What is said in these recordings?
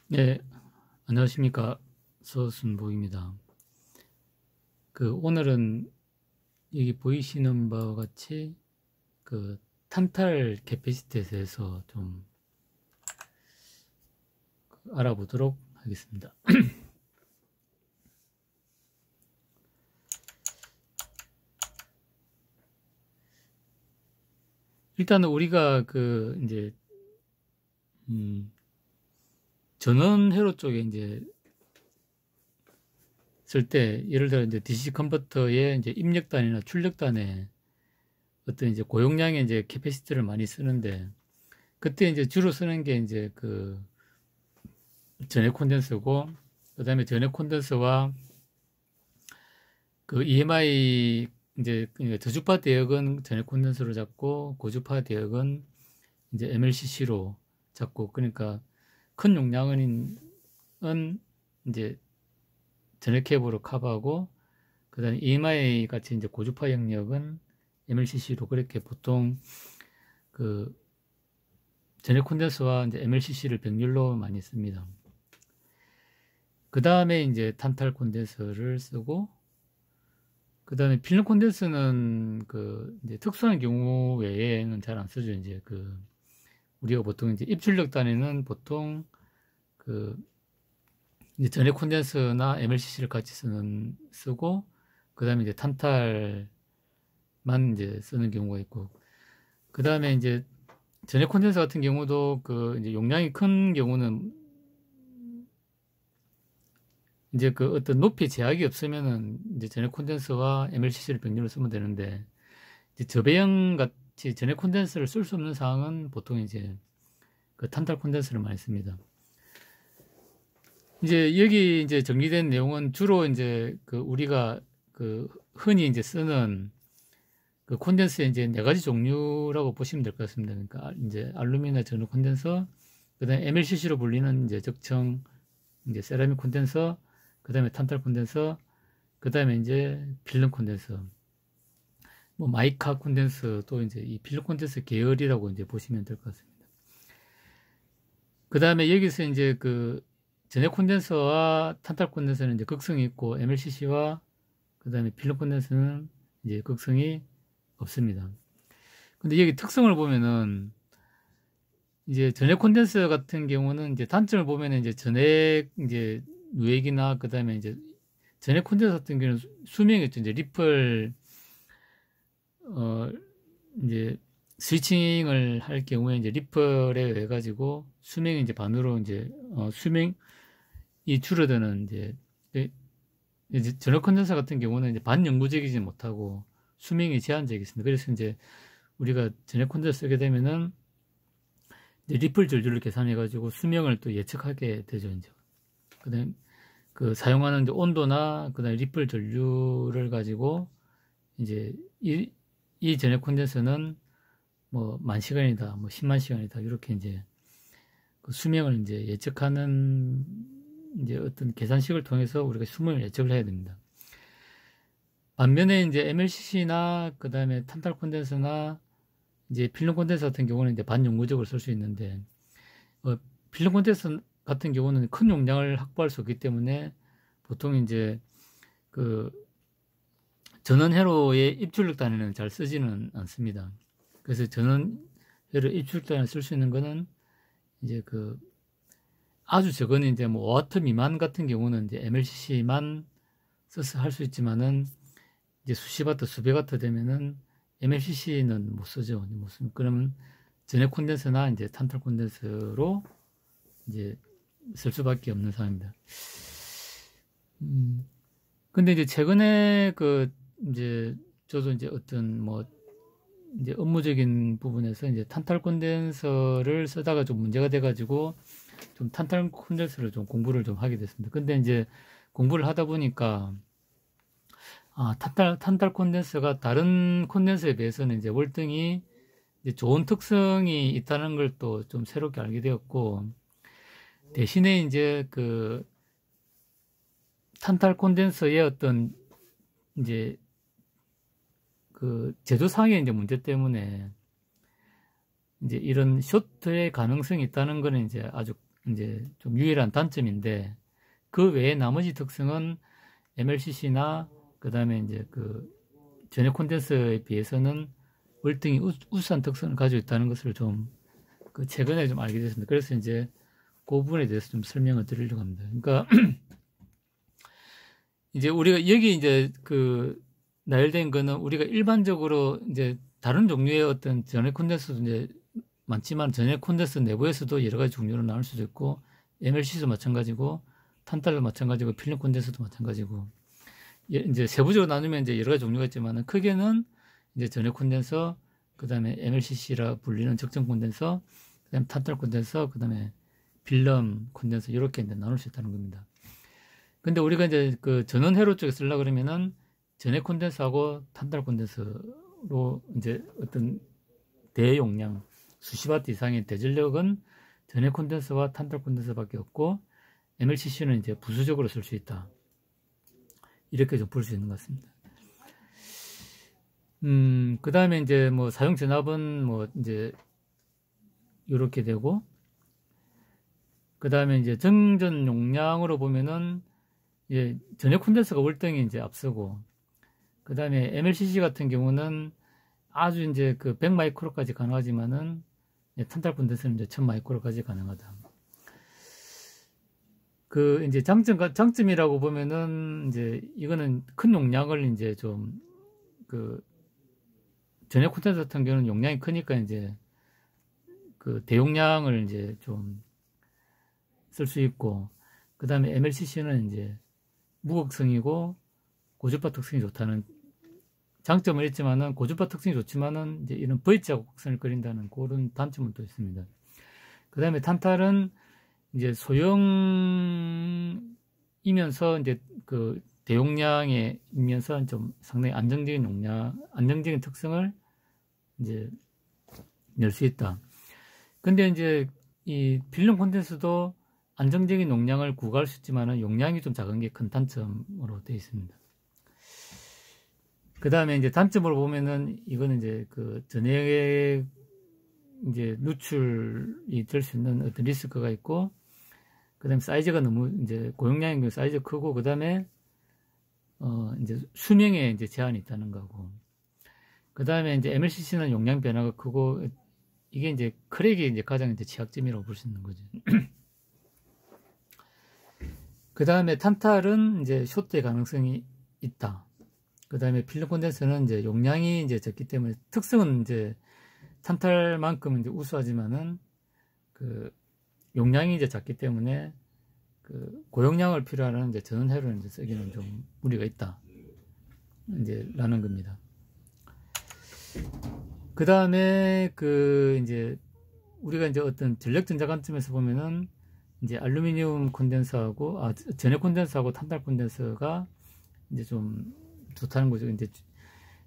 네, 안녕하십니까. 서순복입니다. 오늘은 여기 보이시는 바와 같이 탄탈 캐패시티에 대해서 좀 알아보도록 하겠습니다. 일단은 우리가 이제, 전원 회로 쪽에 이제 쓸 때, 예를 들어 이제 DC 컨버터의 이제 입력단이나 출력단에 어떤 이제 고용량의 이제 캐패시티를 많이 쓰는데, 그때 이제 주로 쓰는 게 이제 전해 콘덴서고, 그 다음에 전해 콘덴서와 EMI 이제 그러니까 저주파 대역은 전해 콘덴서로 잡고 고주파 대역은 이제 MLCC로 잡고, 그러니까 큰 용량은 이제 전해 케이블로 커버하고, 그다음에 EMI 같이 이제 고주파 영역은 MLCC로, 그렇게 보통 전해 콘덴서와 이제 MLCC를 병렬로 많이 씁니다. 그 다음에 이제 탄탈 콘덴서를 쓰고, 그 다음에 필름 콘덴서는 이제 특수한 경우 외에는 잘 안 쓰죠. 이제 우리가 보통 이제 입출력 단에는 보통 이제 전해 콘덴서나 MLCC를 같이 쓰고, 그 다음에 이제 탄탈만 이제 쓰는 경우가 있고, 그 다음에 이제 전해 콘덴서 같은 경우도 이제 용량이 큰 경우는 이제 어떤 높이 제약이 없으면은 이제 전해 콘덴서와 MLCC를 병렬로 쓰면 되는데, 이제 저배형 같이 전해 콘덴서를 쓸 수 없는 상황은 보통 이제 탄탈 콘덴서를 많이 씁니다. 이제 여기 이제 정리된 내용은 주로 이제 우리가 흔히 이제 쓰는 콘덴서의 이제 네 가지 종류라고 보시면 될 것 같습니다. 그러니까 이제 알루미늄 전후 콘덴서, 그다음에 MLCC로 불리는 이제 적청 이제 세라믹 콘덴서, 그다음에 탄탈 콘덴서, 그다음에 이제 필름 콘덴서, 뭐 마이카 콘덴서도 이제 이 필름 콘덴서 계열이라고 이제 보시면 될 것 같습니다. 그다음에 여기서 이제 전해 콘덴서와 탄탈 콘덴서는 이제 극성이 있고, MLCC와 그다음에 필름 콘덴서는 이제 극성이 없습니다. 근데 여기 특성을 보면은 이제 전해 콘덴서 같은 경우는 이제 단점을 보면은 이제 전해 이제 누액이나 그다음에 이제 전해 콘덴서 같은 경우는 수명이 있죠. 이제 리플 이제 스위칭을 할 경우에 이제 리플에 의해 가지고 수명이 이제 반으로 이제 수명이 줄어드는 이제 전해 콘덴서 같은 경우는 이제 반영구적이지 못하고 수명이 제한적이 있습니다. 그래서 이제 우리가 전해 콘덴서 쓰게 되면은 이제 리플 전류를 계산해 가지고 수명을 또 예측하게 되죠. 이제 그다음에 사용하는 이제 온도나 그다음에 리플 전류를 가지고 이제 이 전해 콘덴서는 뭐 10,000시간이다, 뭐 100,000시간이다, 이렇게 이제 수명을 이제 예측하는 이제 어떤 계산식을 통해서 우리가 수명을 예측을 해야 됩니다. 반면에 이제 MLCC나 그다음에 탄탈 콘덴서나 이제 필름 콘덴서 같은 경우는 이제 반영구적으로 쓸 수 있는데, 필름 콘덴서 같은 경우는 큰 용량을 확보할 수 없기 때문에 보통 이제 전원 회로의 입출력 단위는 잘 쓰지는 않습니다. 그래서 전원 회로 입출력 단위를 쓸 수 있는 거는 이제 아주 적은 이제 뭐 5W 미만 같은 경우는 이제 MLCC만 써서 할 수 있지만은 이제 수십 와트, 수백 와트 되면은 MLCC는 못 쓰죠. 못 쓰면 그러면 전해 콘덴서나 이제 탄탈 콘덴서로 이제 쓸 수밖에 없는 상황입니다. 근데 이제 최근에 이제 저도 이제 어떤 뭐 이제 업무적인 부분에서 이제 탄탈 콘덴서를 쓰다가 좀 문제가 돼가지고 좀 탄탈 콘덴서를 좀 공부를 좀 하게 됐습니다. 근데 이제 공부를 하다 보니까 탄탈 콘덴서가 다른 콘덴서에 비해서는 이제 월등히 이제 좋은 특성이 있다는 걸 또 좀 새롭게 알게 되었고, 대신에 이제 탄탈 콘덴서의 어떤 이제 제조상의 이제 문제 때문에 이제 이런 쇼트의 가능성이 있다는 거는 이제 아주 이제 좀 유일한 단점인데, 그 외에 나머지 특성은 MLCC나 그 다음에 이제 그 전해 콘덴서에 비해서는 월등히 우수한 특성을 가지고 있다는 것을 좀 그 최근에 좀 알게 됐습니다. 그래서 이제 그 부분에 대해서 좀 설명을 드리려고 합니다. 그러니까 이제 우리가 여기 이제 그 나열된 거는 우리가 일반적으로 이제 다른 종류의 어떤 전해 콘덴서도 이제 많지만 전해 콘덴서 내부에서도 여러 가지 종류로 나눌 수도 있고, MLC도 마찬가지고, 탄탈도 마찬가지고, 필름 콘덴서도 마찬가지고, 이제 세부적으로 나누면 이제 여러 가지 종류가 있지만은 크게는 이제 전해 콘덴서, 그 다음에 MLCC라 불리는 적정 콘덴서, 그 다음에 탄탈 콘덴서, 그 다음에 필름 콘덴서, 이렇게 이제 나눌 수 있다는 겁니다. 근데 우리가 이제 그 전원 회로 쪽에 쓰려고 그러면은 전해 콘덴서하고 탄탈 콘덴서로 이제 어떤 대용량 수십 와트 이상의 대전력은 전해 콘덴서와 탄탈 콘덴서밖에 없고, MLCC는 이제 부수적으로 쓸 수 있다. 이렇게 좀 볼 수 있는 것 같습니다. 그 다음에 이제 뭐 사용 전압은 뭐 이제 이렇게 되고, 그 다음에 이제 정전 용량으로 보면은 이제 전해 콘덴서가 월등히 이제 앞서고, 그 다음에 MLCC 같은 경우는 아주 이제 그 100 마이크로까지 가능하지만은 탄탈 콘덴서는 이제 1000 마이크로까지 가능하다. 그 이제 장점이라고 보면은 이제 이거는 큰 용량을 이제 좀 그 전해 콘덴서 같은 경우는 용량이 크니까 이제 그 대용량을 이제 좀 쓸 수 있고, 그 다음에 MLCC는 이제 무극성이고 고주파 특성이 좋다는 장점은 있지만은, 고주파 특성이 좋지만은 이제 이런 V자국 곡선을 그린다는 그런 단점은 또 있습니다. 그 다음에 탄탈은 이제 소형이면서 이제 그 대용량에 있면서 좀 상당히 안정적인 특성을 이제 낼 수 있다. 근데 이제 이 필름 콘덴서도 안정적인 용량을 구가할 수 있지만은 용량이 좀 작은 게 큰 단점으로 되어 있습니다. 그 다음에 이제 단점으로 보면은 이거는 이제 그 전해에 이제 누출이 될 수 있는 어떤 리스크가 있고, 그 다음에 사이즈가 너무 이제 고용량인 경우 사이즈가 크고, 그 다음에 이제 수명에 이제 제한이 있다는 거고, 그 다음에 이제 MLCC는 용량 변화가 크고, 이게 이제 크랙이 이제 가장 이제 취약점이라고 볼 수 있는 거죠. 그 다음에 탄탈은 이제 쇼트의 가능성이 있다. 그 다음에 필름 콘덴서는 이제 용량이 이제 적기 때문에, 특성은 이제 탄탈만큼 이제 우수하지만은 그 용량이 이제 작기 때문에 그 고용량을 필요로 이제 전원회로를 이제 쓰기는 좀 무리가 있다. 이제 라는 겁니다. 그 다음에 그 이제 우리가 이제 어떤 전력 전자 관점에서 보면은 이제 알루미늄 콘덴서하고 전해 콘덴서하고 탄탈 콘덴서가 이제 좀 좋다는 거죠. 이제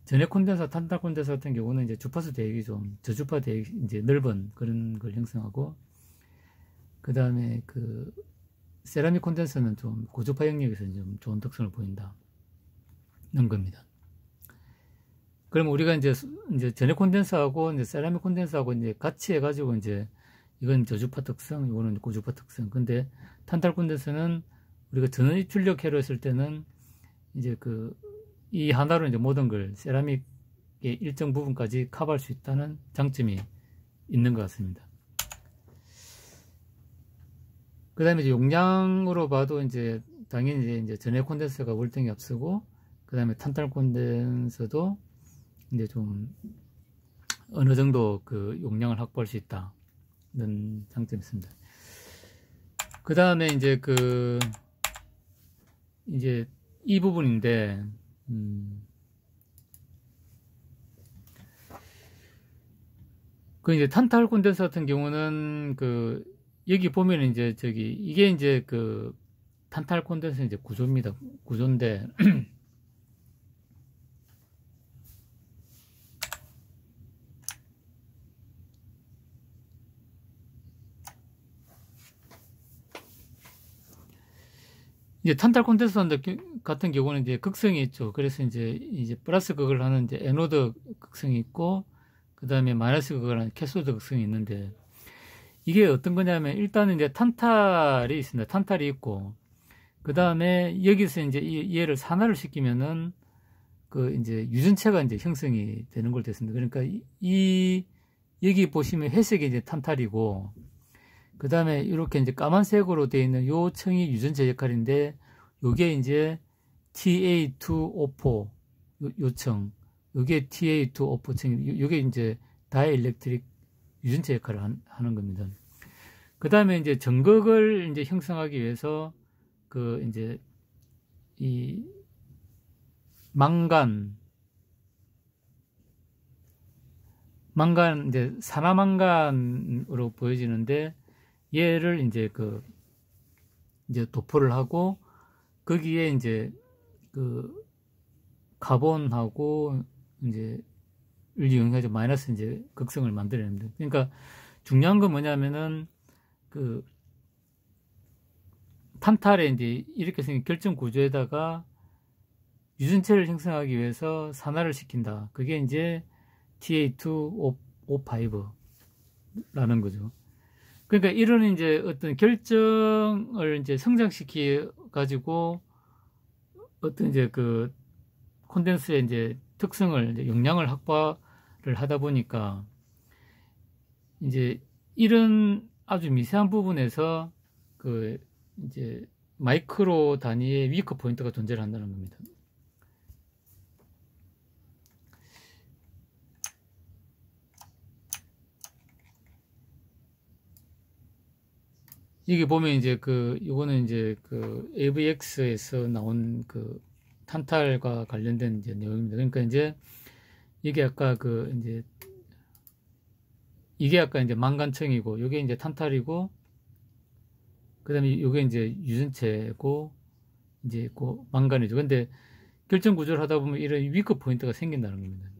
전해 콘덴서, 탄탈 콘덴서 같은 경우는 이제 주파수 대역이 좀 저주파 대역이 이제 넓은 그런 걸 형성하고, 그 다음에 그 세라믹 콘덴서는 좀 고주파 영역에서 좀 좋은 특성을 보인다는 겁니다. 그럼 우리가 이제 전해 콘덴서하고 이제 세라믹 콘덴서하고 이제 같이 해가지고 이제 이건 저주파 특성, 이거는 고주파 특성. 근데 탄탈 콘덴서는 우리가 전원 입출력 회로 했을 때는 이제 이 하나로 이제 모든 걸 세라믹의 일정 부분까지 커버할 수 있다는 장점이 있는 것 같습니다. 그 다음에 이제 용량으로 봐도 이제 당연히 이제 전해 콘덴서가 월등히 앞서고, 그 다음에 탄탈 콘덴서도 이제 좀 어느 정도 그 용량을 확보할 수 있다는 장점이 있습니다. 그 다음에 이제 이제 이 부분인데, 그 이제 탄탈 콘덴서 같은 경우는 여기 보면 이제 이게 이제 탄탈 콘덴서 이제 구조입니다. 구조인데 이제 탄탈 콘덴서 같은 경우는 이제 극성이 있죠. 그래서 이제 플러스 극을 하는 이제 에노드 극성이 있고, 그 다음에 마이너스 극을 하는 캐소드 극성이 있는데, 이게 어떤 거냐면 일단은 이제 탄탈이 있습니다. 탄탈이 있고 그 다음에 여기서 이제 얘를 산화를 시키면은 그 이제 유전체가 이제 형성이 되는 걸 됐습니다. 그러니까 여기 보시면 회색이 이제 탄탈이고 그 다음에 이렇게 이제 까만색으로 되어 있는 요 층이 유전체 역할인데 요게 이제 TA2O4 요 층, 요게 TA2O4 층, 요게 이제 다이엘렉트릭 유전체 역할을 하는 겁니다. 그 다음에 이제 정극을 이제 형성하기 위해서 그 이제 이 망간 이제 산화망간으로 보여지는데 얘를 이제 이제 도포를 하고 거기에 이제 그 카본하고 이제 를 이용해서 마이너스 이제 극성을 만들어냅니다. 그러니까 중요한 건 뭐냐면은 그 탄탈에 이제 이렇게 생긴 결정 구조에다가 유전체를 형성하기 위해서 산화를 시킨다. 그게 이제 TA2O5라는 거죠. 그러니까 이런 이제 어떤 결정을 이제 성장시키 가지고 어떤 이제 그 콘덴스의 이제 특성을 이제 영향을 확보를 하다 보니까 이제 이런 아주 미세한 부분에서 그 이제 마이크로 단위의 위크 포인트가 존재를 한다는 겁니다. 이게 보면 이제 요거는 이제 AVX에서 나온 탄탈과 관련된 이제 내용입니다. 그러니까 이제 이게 아까 이게 아까 이제 망간층이고 요게 이제 탄탈이고 그다음에 요게 이제 유전체고 이제 망간이죠. 근데 결정 구조를 하다 보면 이런 위크 포인트가 생긴다는 겁니다.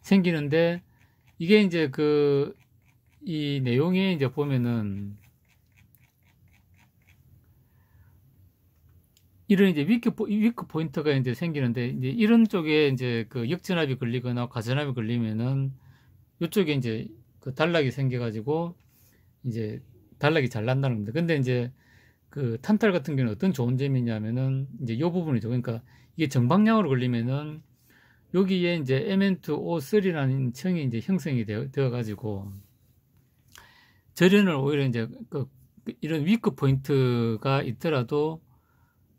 생기는데 이게 이제 이 내용에 이제 보면은 이런 이제 위크 포인트가 이제 생기는데 이제 이런 쪽에 이제 역전압이 걸리거나 과전압이 걸리면은 이쪽에 이제 단락이 생겨가지고 이제 단락이 잘 난다는 겁니다. 근데 이제 탄탈 같은 경우는 어떤 좋은 점이 있냐면은 이제 이 부분이죠. 그러니까 이게 정방향으로 걸리면은 여기에 이제 Mn2O3라는 층이 이제 형성이 되어가지고 절연을 오히려 이제 이런 위크 포인트가 있더라도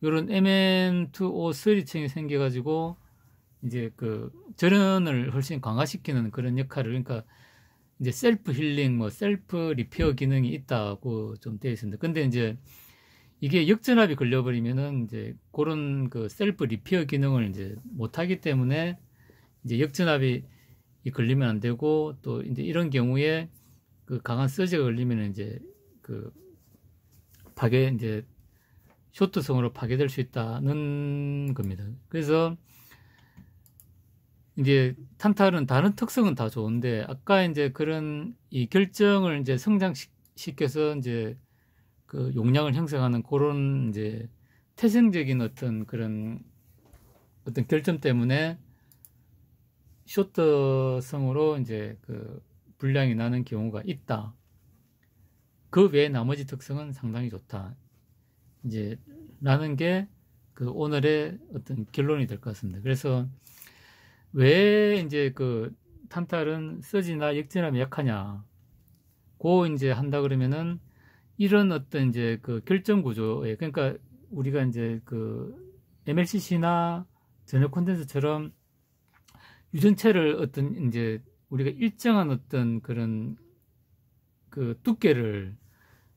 이런 Mn2O3 층이 생겨가지고 이제 절연을 훨씬 강화시키는 그런 역할을 그러니까 이제 셀프 힐링, 셀프 리페어 기능이 있다고 좀 되어 있습니다. 근데 이제 이게 역전압이 걸려버리면은 이제 그런 셀프 리페어 기능을 이제 못하기 때문에 이제 역전압이 걸리면 안 되고 또 이제 이런 경우에 강한 서지가 걸리면 이제 이제 쇼트성으로 파괴될 수 있다는 겁니다. 그래서 이제 탄탈은 다른 특성은 다 좋은데 아까 이제 그런 이 결정을 이제 성장시켜서 이제 용량을 형성하는 그런 이제 태생적인 어떤 그런 어떤 결점 때문에 쇼트성으로 이제 불량이 나는 경우가 있다. 그 외에 나머지 특성은 상당히 좋다. 이제 라는 게 오늘의 어떤 결론이 될 것 같습니다. 그래서 왜 이제 탄탈은 서지나 역전압이 약하냐? 이제 한다 그러면은 이런 어떤 이제 결정 구조에 그러니까 우리가 이제 MLCC나 전력 콘덴서처럼 유전체를 어떤 이제 우리가 일정한 어떤 그런 두께를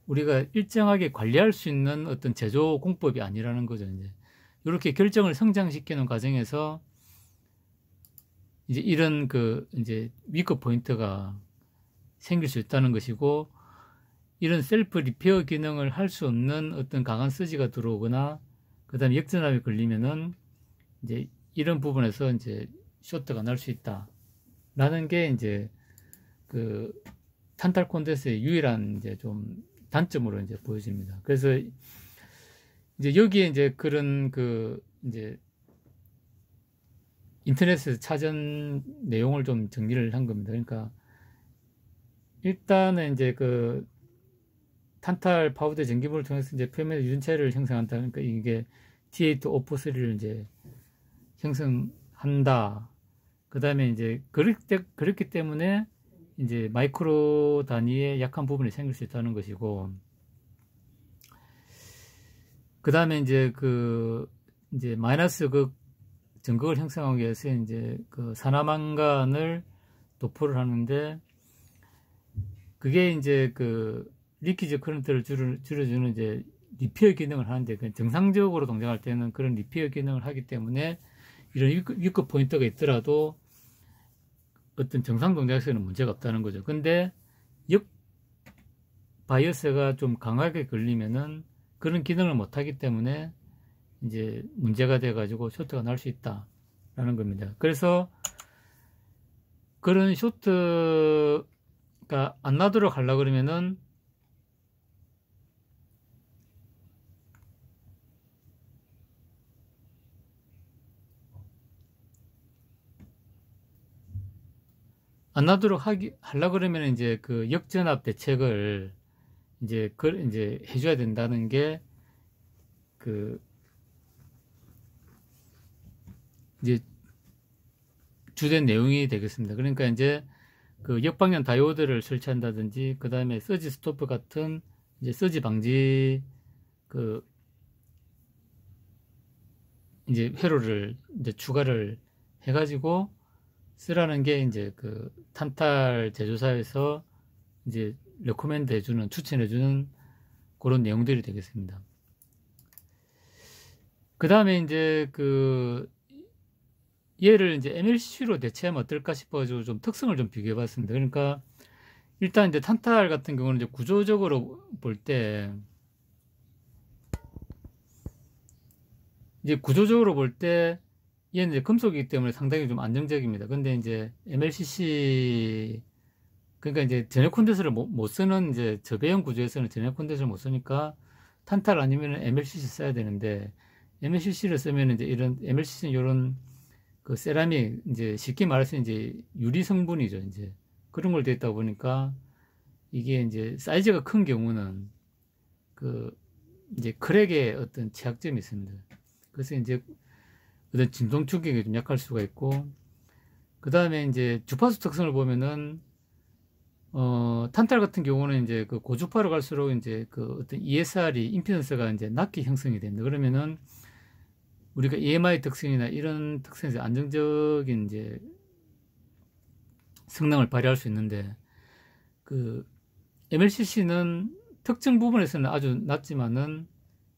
우리가 일정하게 관리할 수 있는 어떤 제조 공법이 아니라는 거죠. 이제 이렇게 결정을 성장시키는 과정에서 이제 이런 이제 위크 포인트가 생길 수 있다는 것이고 이런 셀프 리페어 기능을 할 수 없는 어떤 강한 서지가 들어오거나 그 다음에 역전압이 걸리면은 이제 이런 부분에서 이제 쇼트가 날 수 있다. 라는 게 이제 탄탈 콘덴서의 유일한 이제 좀 단점으로 이제 보여집니다. 그래서 이제 여기에 이제 그런 이제 인터넷에서 찾은 내용을 좀 정리를 한 겁니다. 그러니까 일단은 이제 그 탄탈 파우더 전기물을 통해서 이제 표면에 유전체를 형성한다. 그러니까 이게 T8O43를 이제 형성한다. 그 다음에 이제 그렇기 때문에 이제 마이크로 단위의 약한 부분이 생길 수 있다는 것이고, 그 다음에 이제 이제 마이너스 전극을 형성하기 위해서 이제 그 산화망간을 도포를 하는데, 그게 이제 리키지 커런트를 줄여주는 이제 리페어 기능을 하는데, 정상적으로 동작할 때는 그런 리페어 기능을 하기 때문에 이런 위급 포인트가 있더라도 어떤 정상 동작에서는 문제가 없다는 거죠. 근데 역 바이어스가 좀 강하게 걸리면은 그런 기능을 못 하기 때문에 이제 문제가 돼 가지고 쇼트가 날 수 있다라는 겁니다. 그래서 그런 쇼트가 안 나도록 하려고 그러면은 하려고 그러면 이제 그 역전압 대책을 이제 해줘야 된다는 게 이제 주된 내용이 되겠습니다. 그러니까 이제 그 역방향 다이오드를 설치한다든지, 그 다음에 서지 스토프 같은 이제 서지 방지 이제 회로를 이제 추가를 해가지고 쓰라는 게 이제 탄탈 제조사에서 이제 레코멘드 해주는, 추천해주는 그런 내용들이 되겠습니다. 그 다음에 이제 얘를 이제 MLCC로 대체하면 어떨까 싶어가지고 좀 특성을 좀 비교해 봤습니다. 그러니까 일단 이제 탄탈 같은 경우는 이제 구조적으로 볼 때, 얘는 이제 금속이기 때문에 상당히 좀 안정적입니다. 근데 이제 MLCC, 그러니까 이제 제네 콘덴서를 못 쓰는 이제 저배형 구조에서는 제네 콘덴서를 못 쓰니까 탄탈 아니면 MLCC 써야 되는데, MLCC를 쓰면 이제 MLCC는 이런 세라믹, 이제 쉽게 말해서 이제 유리 성분이죠. 이제 그런 걸 됐다 보니까 이게 이제 사이즈가 큰 경우는 이제 크랙의 어떤 취약점이 있습니다. 그래서 이제 어떤 진동 충격이 좀 약할 수가 있고, 그 다음에 이제 주파수 특성을 보면은 탄탈 같은 경우는 이제 고주파로 갈수록 이제 어떤 ESR이 임피던스가 이제 낮게 형성이 됩니다. 그러면은 우리가 EMI 특성이나 이런 특성에서 안정적인 이제 성능을 발휘할 수 있는데, MLCC는 특정 부분에서는 아주 낮지만은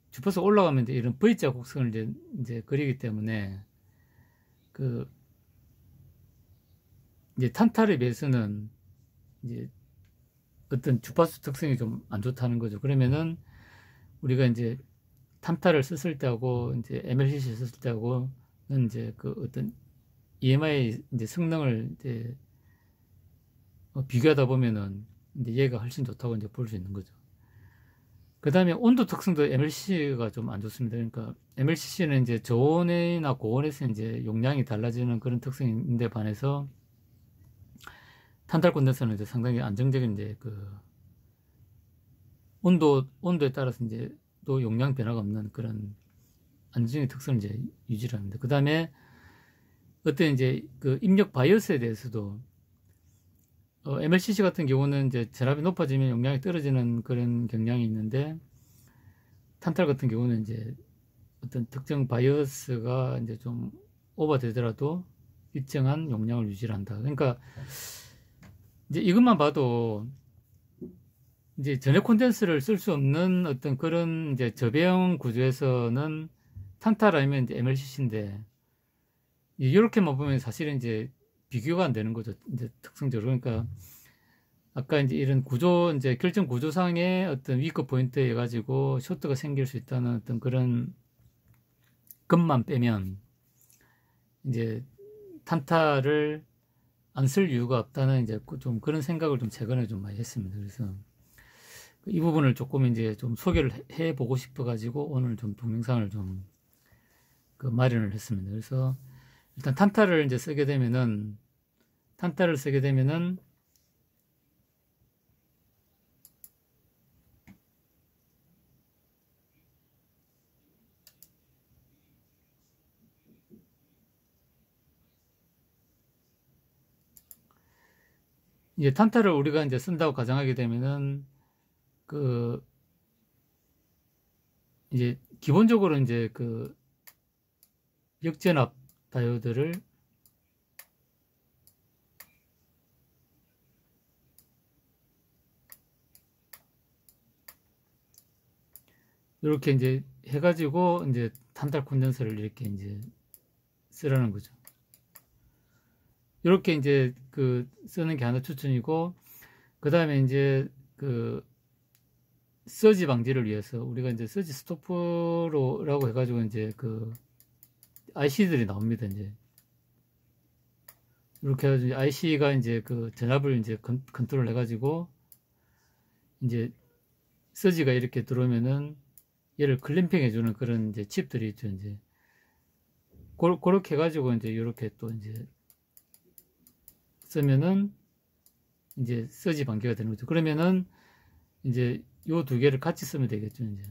주파수 올라가면 이제 이런 V자 곡선을 이제 그리기 때문에 이제 탄탈에 비해서는 이제 어떤 주파수 특성이 좀 안 좋다는 거죠. 그러면은 우리가 이제 탄탈을 썼을 때하고 이제 MLCC 썼을 때하고는 이제 어떤 EMI 이제 성능을 이제 비교하다 보면은 이제 얘가 훨씬 좋다고 이제 볼 수 있는 거죠. 그 다음에 온도 특성도 MLCC가 좀 안 좋습니다. 그러니까 MLCC는 이제 저온이나 고온에서 이제 용량이 달라지는 그런 특성인데 반해서 탄탈 콘덴서는 이제 상당히 안정적인 이제 온도에 따라서 이제 또 용량 변화가 없는 그런 안정적인 특성을 이제 유지를 합니다. 그 다음에 어떤 이제 입력 바이오스에 대해서도 MLCC 같은 경우는 이제 전압이 높아지면 용량이 떨어지는 그런 경향이 있는데, 탄탈 같은 경우는 이제 어떤 특정 바이오스가 이제 좀 오버되더라도 일정한 용량을 유지를 한다. 그러니까 이제 이것만 봐도 이제 전해 콘덴서를 쓸 수 없는 어떤 그런 이제 저배형 구조에서는 탄탈 아니면 이제 MLCC인데, 이렇게만 보면 사실은 이제 비교가 안 되는 거죠. 이제 특성적으로. 그러니까 아까 이제 이런 이제 결정 구조상의 어떤 위급 포인트에 해가지고 쇼트가 생길 수 있다는 어떤 그런 것만 빼면 이제 탄탈을 안 쓸 이유가 없다는 이제 좀 그런 생각을 좀 최근에 좀 많이 했습니다. 그래서 이 부분을 조금 이제 좀 소개를 해보고 싶어가지고 오늘 좀 동영상을 좀 마련을 했습니다. 그래서 일단 탄타를 이제 쓰게 되면은 이제 탄타를 우리가 이제 쓴다고 가정하게 되면은 그 이제 기본적으로 이제 그 역전압 다이오드를 이렇게 이제 해가지고 이제 탄탈 콘덴서를 이렇게 이제 쓰라는 거죠. 이렇게 이제 그 쓰는 게 하나 추천이고, 그 다음에 이제 그 서지 방지를 위해서 우리가 이제 서지 스토퍼로라고 해가지고 이제 그 IC들이 나옵니다. 이제 이렇게 해가지고 IC가 이제 그 전압을 이제 컨트롤 해가지고 이제 서지가 이렇게 들어오면은 얘를 클램핑 해주는 그런 이제 칩들이 있죠. 이제 그렇게 해가지고 이제 이렇게 또 이제 쓰면은 이제 서지 방지가 되는 거죠. 그러면은 이제 요 두 개를 같이 쓰면 되겠죠. 이제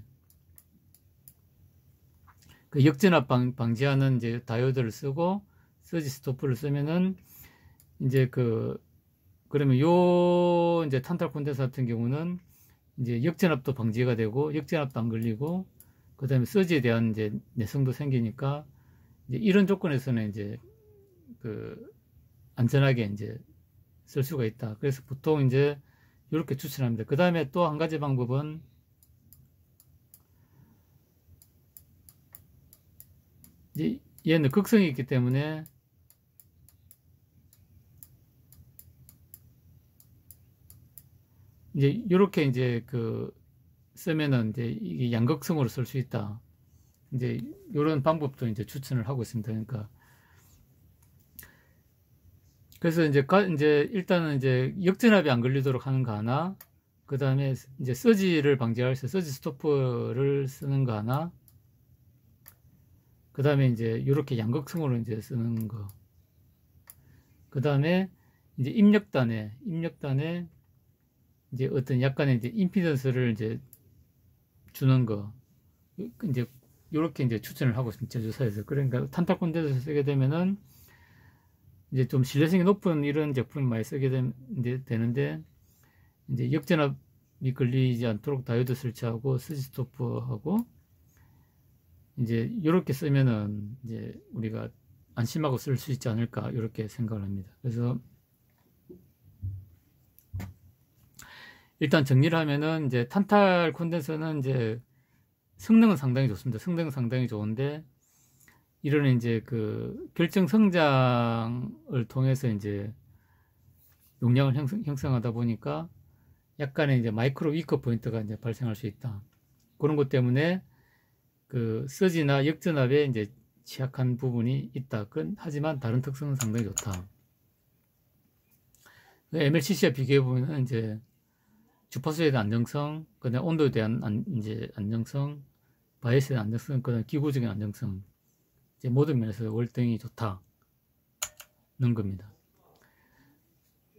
그 역전압 방지하는 이제 다이오드를 쓰고 서지 스토프를 쓰면은 이제 그러면 요 이제 탄탈 콘덴서 같은 경우는 이제 역전압도 방지가 되고 역전압도 안 걸리고 그 다음에 서지에 대한 이제 내성도 생기니까 이제 이런 조건에서는 이제 그 안전하게 이제 쓸 수가 있다. 그래서 보통 이제 이렇게 추천합니다. 그 다음에 또 한 가지 방법은 이제 얘는 극성이 있기 때문에 이제 이렇게 이제 그 쓰면은 이제 이게 양극성으로 쓸 수 있다. 이제 이런 방법도 이제 추천을 하고 있습니다. 그러니까 그래서 이제 일단은 이제 역전압이 안 걸리도록 하는 거 하나, 그 다음에 이제 서지를 방지할 수 서지 스토퍼를 쓰는 거 하나, 그 다음에 이제 이렇게 양극성으로 이제 쓰는 거, 그 다음에 이제 입력단에 이제 어떤 약간의 이제 임피던스를 이제 주는 거, 이제 이렇게 이제 추천을 하고 있습니다. 제조사에서. 그러니까 탄탈 콘덴서를 쓰게 되면은 이제 좀 신뢰성이 높은 이런 제품을 많이 쓰게 되는데, 이제 역전압이 걸리지 않도록 다이오드 설치하고 스지 스토퍼하고 이제 이렇게 쓰면은 이제 우리가 안심하고 쓸 수 있지 않을까 이렇게 생각을 합니다. 그래서 일단 정리를 하면은 이제 탄탈 콘덴서는 이제 성능은 상당히 좋습니다. 성능은 상당히 좋은데 이런 이제 그 결정 성장을 통해서 이제 용량을 형성하다 보니까 약간의 이제 마이크로 위커 포인트가 이제 발생할 수 있다. 그런 것 때문에 그 서지나 역전압에 이제 취약한 부분이 있다. 하지만 다른 특성은 상당히 좋다. MLCC와 비교해 보면 이제 주파수에 대한 안정성, 그다음 온도에 대한 이제 안정성, 바이어스에 대한 안정성, 그다음 기구적인 안정성, 이제 모든 면에서 월등히 좋다는 겁니다.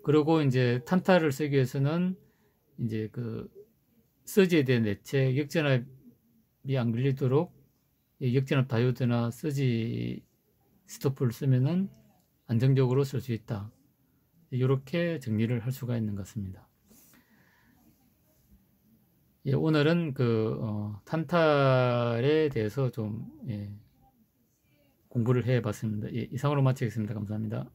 그리고 이제 탄타를 쓰기 위해서는 이제 그 서지에 대한 대책, 역전압이 안 걸리도록 역전압 다이오드나 서지 스토프를 쓰면은 안정적으로 쓸 수 있다. 이렇게 정리를 할 수가 있는 것 같습니다. 예, 오늘은 탄탈에 대해서 좀 공부를 해 봤습니다. 예, 이상으로 마치겠습니다. 감사합니다.